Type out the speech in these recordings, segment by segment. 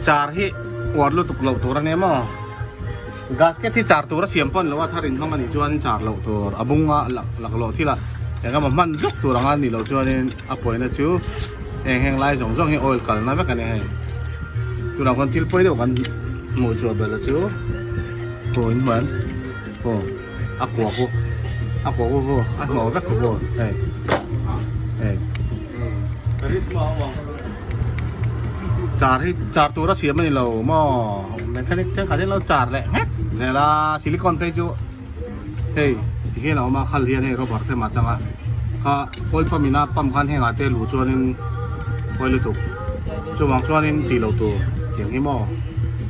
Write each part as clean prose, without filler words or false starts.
चार ही वारलो तुकलो तोरा ने मो गास के थी चार तोरा सियमपन लवा था रिन थंगा नि जुआन चार लो तोर अबुंगा लकलो थी ला यागा मन जुक तोरा nga ni lo जुआन अपॉइंट ना चु हेंग लाइ जोंग जोंग ही ऑयल कल ना बे कने है तुना kon til poi de kan mo jo be la chu ko in man ko akwa ko a mo ba ko hey चार तोरा सियम नि लो मो मेकानिक ते खाले लो चार ले नेला सिलिकॉन पे जो हे तिखे नो मा खल हिया ने रबर ते मा चंगा खा ऑयल पमिना पम खान हेंगा ते लु चोनिन ऑयल तो जो वांग चोनिन ति लो तोอย่างนี้หม้อ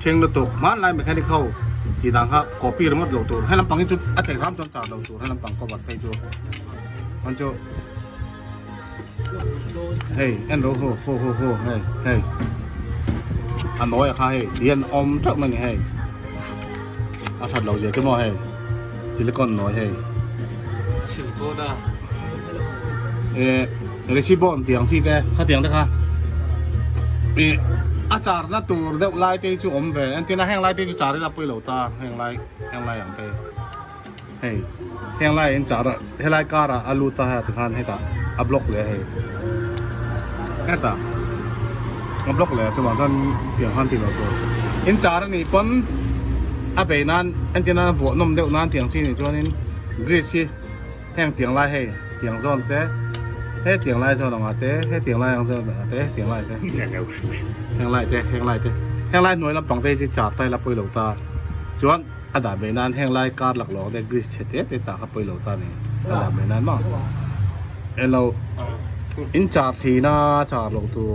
เชิงระตกมันลายเมคานิคอลกี่ดังครับกอปี้ระมดเหลาตัวให้ลำปังจุดอัดแต่ร้ามจนจ่าเหลาตัวให้ลำปังก็บัดไปจูมันจูเฮ้ยเอ็นโรโฮเฮ้ยอันน้อยอะค่ะเฮ้ยเรียนอมจักมันเฮ้ยอาสัตว์เหลาเยอะขึ้นมาเฮ้ยซิลิคอนน้อยเฮ้ยชิลโก้ด้าเรซิบอมเตียงซีแต่ข้าเตียงได้ค่ะอาจารย์น่ะตัวเด็กไล่เตะจู่อมเวอันที่น่าแห้งไล่เตะจู่จ่าได้รับไปเหล่าตาแห้งไล่อย่างเตะเฮ้ยแห้งไล่เอ็นจ่าละแห้งไล่การะอาลูตาให้ทานให้ตาอับล็อกเลยเฮ้ยแค่ตาอับล็อกเลยสมองท่านเตียงท่านที่เราตัวเอ็นจ่าละนี่ปนอาไปนั่นอันที่น่าหัวนมเด็กนั่นเตียงซีนี่ตัวนี้กรีซซี่แห้งเตียงไล่ให้เตียงซ้อนเตะเฮ้ยเตียงไล่ซ้อนตรงนั้นเตะเฮ้ยเตียงไล่ยังซ้อนเตะเตียงไล่เตะแห้งไล่หน่วยลำปังเตะสิจ่าไตรับไปเหล่าตาจวนอดาเบนันแห้งไล่การหลักหลอกได้กรีซเฉดเตะตาขับไปเหล่าตานี่อดาเบนันมั้งเอเราอินจ่าทีน่าจ่าหลอกตัว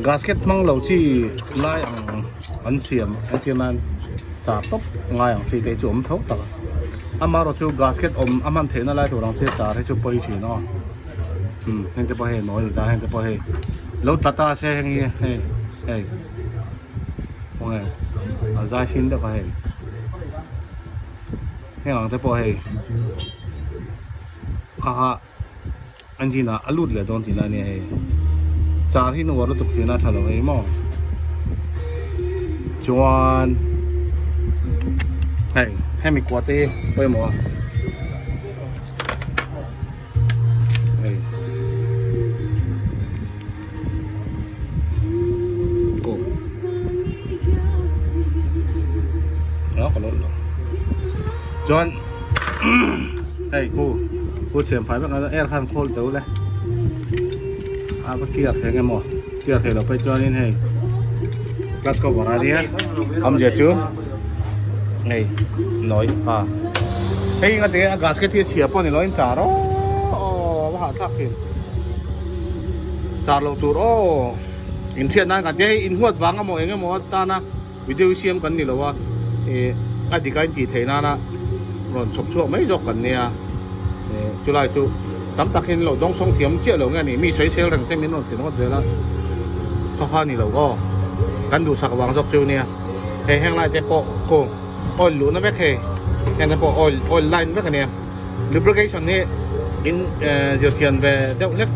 กาสเก็ตมั่งเหล่าที่ไล่อันเสียมไอ้ที่นั้นจ่าตบไล่อย่างสีเตะจุ่มเท่าตาอามาเราจูกาสเก็ตอามันเทน่าไล่ตัวรังเสียจ่าให้จูไปทีเนาะเห็นจะพอเห็นน้อยอยู่ได้เห็นจะพอเห็นแล้วตาเช่ยังไงเฮ้ยพวกไงอาใจชินจะพอเห็นเห็นหลังจะพอเห็นข้าอันที่น่ะอลุดเลยตอนที่นั่นเนี่ยจ่าที่หนูว่าเราตุกที่น่าทะเลาะไอ้หม้อจวนให้มีกวาดตีไปหมดจวนเฮ้ยกูเสียมไฟแบบนั้นแอร์ข้างโคตรเจ๋อเลยก็เกียร์เทงไงหมดเกียร์เทเราไปจวนนี่เฮ้ยกัสก็บอกอะไรเนี่ยทำเยอะจุ๊บเฮ้ยน้อยเฮ้ยงั้นเดี๋ยวกัสก็ที่เฉียบปนนี่ร้อยจ่าโอ้ว่าหาทักเห็นจ่าลงตัวโอ้อินเทียนนั่นกันเดี๋ยวอินหัววางก็หมดเองก็หมดตานะวิดีโอเสียมกันนี่หรอวะไอ้ที่การจีเทน่านะรอนชมชั่วไม่ยกกันเนี่ยจุฬาจุตั้มตะเคียนเราต้องส่งเทียมเชี่ยวเราไงนี่มี水เชี่ยวแรงเต็มมิโนถึงว่าเจอแล้วข้านี่เราก็กันดูสักวางจบจูเนี่ยแห้งไล่เจ๊โป้โก้ออยล์หลุดนะแม่เคแห้งแต่โป้ออยล์ไลน์แม่กันเนี่ยลูบริเคชันนี่อินเจียวเทียนไปเด็กเล็ก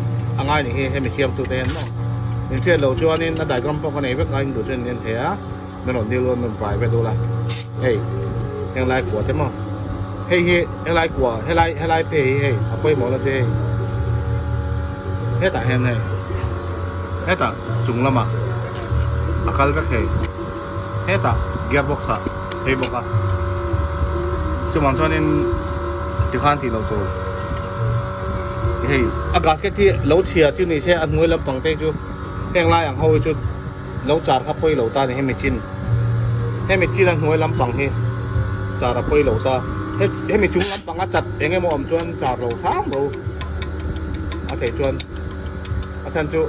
ง่ายนี่ให้ไม่เชี่ยวตัวเต็มเนาะอย่างเช่นเราจวนนี่น่าได้กรมป้องกันเองเพื่อการดูจนเนี่ยเถอะไม่หล่นเดียวมันปลายไปดูละเฮ้ยยังไล่กวดใช่ไหมเฮ้ยยังไล่กวดให้ไล่เพย์เฮ้ยเอาไปหมดแล้วเจ้เฮ้ยแต่เห็นเฮ้ยแต่จุงละมั้งอาการก็เฮ้ยแต่เกียร์บ็อกซ์เฮ้ยบอกอ่ะจุดมันตอนนี้ที่ข้างที่เราตัวเฮ้ยอากาศแค่ที่เราเชียร์ที่นี่ใช่อันนู้นแล้วปังเต้จุยังไล่อย่างเขาจุดเราจัดครับไปเราตาเนี่ยให้ไม่ชินให้ไม่ชินอันนู้นลำปังที่จ่าเราไปเราตาให้ไม่จุงลำปังก็จัดเองไงมอมจวนจ่าเราท้ามเราอาเทจวนอาจารย์จุ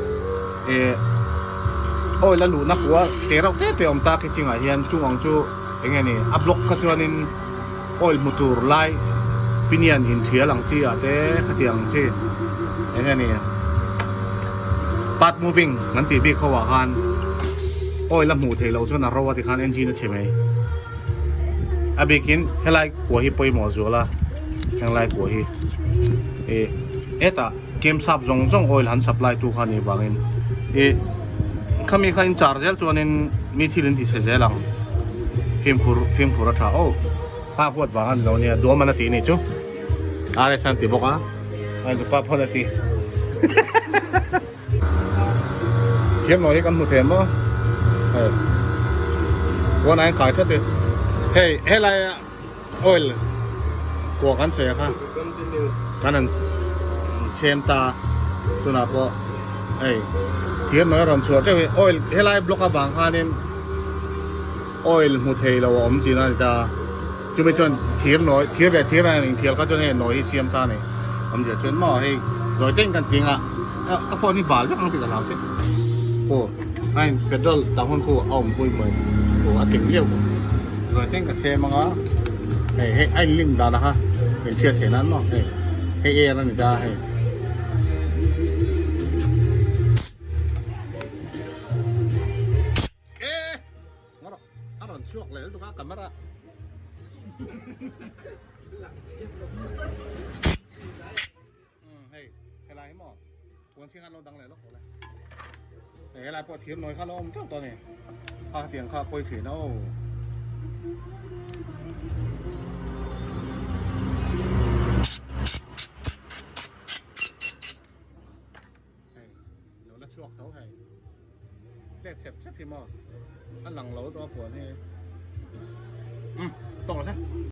โอ้ยแล้วหลูนักว่าเตะเราเตะอมตาคิดจริงอ่ะเฮียนจุงองจุเองไงนี่อัพล็อกก็จวนนินโอ้ยมุตูร์ไล่ปิญญาณหินเทียหลังที่อ่ะเตะขัดเตียงที่เองไงนี่ปัดมูวิ่งงั้นตีบีเขาว่ากันโอ้ยแล้วหมูเทเราจวนเราว่าที่คันเอ็นจีนใช่ไหมอาเบกินให้ไล่กัวฮิปไปหมอจัวละยังไล่กัวฮิแต่ เกมซับจงออยล์หันซัพพลายตัวคันนี้บางอินข้ามีข้าอินชาร์จตัวนี้มีที่ลินที่เสียหลังฟิล์มคูรัชาโอ้ป้าพูดบางอันเราเนี่ย2 นาทีนี่จูอะไรสันติบอกอ่ะไอ้ตัวป้าพูดนาทีเทียมหน่อยกันหมดเทียมมั้งวันไหนขายเท่าไหร่เฮ้ยอะไรออยล์กว่ากันเสียค่ะกันนั้นเชมตาตัวน่ะก็เทียมหน่อยรอนชัวร์เจ้าออยล์เฮลัยบล็อกบางคันนี่ออยล์มุดเฮลเราอมจีน่าจะจุดไปจนเทียมหน่อยเทียมแบบเทียมอะไรเทียมก็จะเนี่ยหน่อยเชมตาเนี่ยอมจะจนหม้อให้รอยเต้นกันจริงอ่ะก็ฟอนนี่บาลก็ต้องติดกับเราสิโอ้ไอ้เป็ดดอลตาคนคู่เอาผมคุยไปโอ้เก่งเลี้ยวรอยเต้นกับเชมมั้งอ่ะไอ้ลิงดานะฮะเป็นเชือกแขนนั้นเนาะให้นั่นนี่ได้งั้นอ่ะรอนช่วงเลยลูกค้ากันมาละเฮ้ยอะไรหม้อควรเชื่อกันเราดังเลยลูกอะไรอะไรพอเทียมหน่อยข้าล้มจ้าตัวนี้ข้าเตียงข้าคุยถือเนาะช่วงเขาให้แรกเสร็จสักทีมออันหลังเราตัวปวดให้ต้องหรอซะ